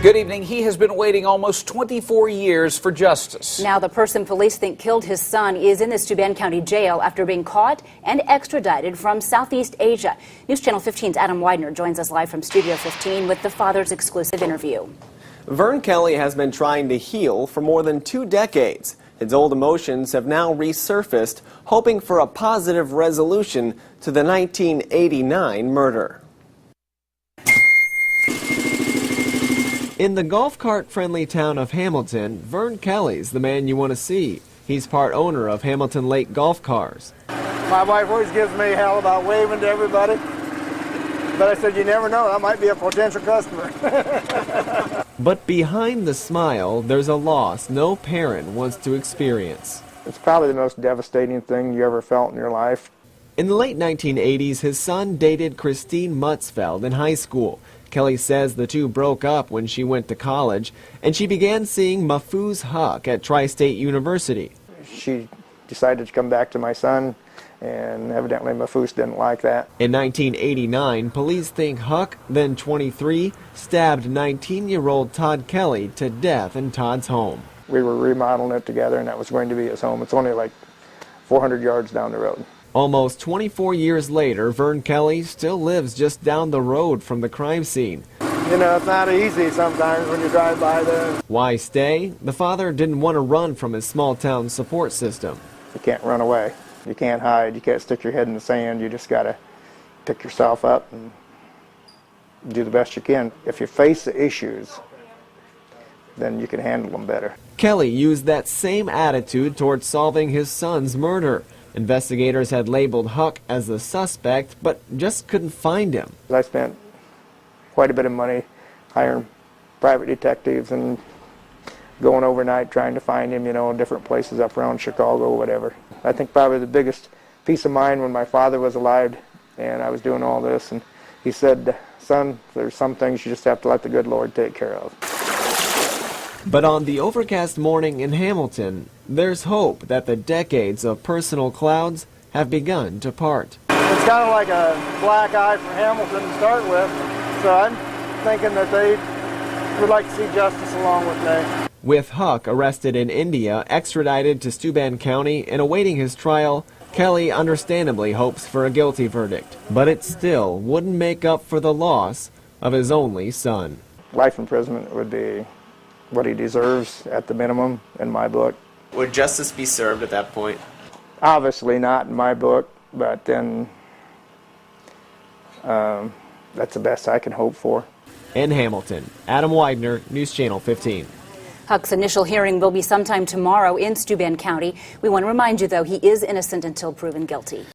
Good evening. He has been waiting almost 24 years for justice. Now the person police think killed his son is in the Steuben County jail after being caught and extradited from Southeast Asia. News Channel 15's Adam Widener joins us live from Studio 15 with the father's exclusive interview. Vern Kelley has been trying to heal for more than 2 decades. His old emotions have now resurfaced, hoping for a positive resolution to the 1989 murder. In the golf cart-friendly town of Hamilton, Vern Kelley's the man you want to see. He's part owner of Hamilton Lake Golf Cars. My wife always gives me hell about waving to everybody, but I said, you never know, that might be a potential customer. But behind the smile, there's a loss no parent wants to experience. It's probably the most devastating thing you ever felt in your life. In the late 1980s, his son dated Christine Mutzfeld in high school. Kelley says the two broke up when she went to college, and she began seeing Mahfouz Huck at Tri-State University. She decided to come back to my son, and evidently Mahfouz didn't like that. In 1989, police think Huck, then 23, stabbed 19-year-old Todd Kelley to death in Todd's home. We were remodeling it together, and that was going to be his home. It's only like 400 yards down the road. Almost 24 years later, Vern Kelley still lives just down the road from the crime scene. You know, it's not easy sometimes when you drive by there. Why stay? The father didn't want to run from his small-town support system. You can't run away. You can't hide. You can't stick your head in the sand. You just got to pick yourself up and do the best you can. If you face the issues, then you can handle them better. Kelley used that same attitude towards solving his son's murder. Investigators had labeled Huck as the suspect, but just couldn't find him. I spent quite a bit of money hiring private detectives and going overnight trying to find him, you know, in different places up around Chicago or whatever. I think probably the biggest peace of mind when my father was alive and I was doing all this, and he said, son, there's some things you just have to let the good Lord take care of. But on the overcast morning in Hamilton, there's hope that the decades of personal clouds have begun to part. It's kind of like a black eye for Hamilton to start with, so I'm thinking that they would like to see justice along with me. With Huck arrested in India, extradited to Steuben County, and awaiting his trial, Kelley understandably hopes for a guilty verdict. But it still wouldn't make up for the loss of his only son. Life imprisonment would be what he deserves at the minimum in my book. Would justice be served at that point? Obviously not in my book, but then that's the best I can hope for. In Hamilton, Adam Widener, News Channel 15. Huck's initial hearing will be sometime tomorrow in Steuben County. We want to remind you, though, he is innocent until proven guilty.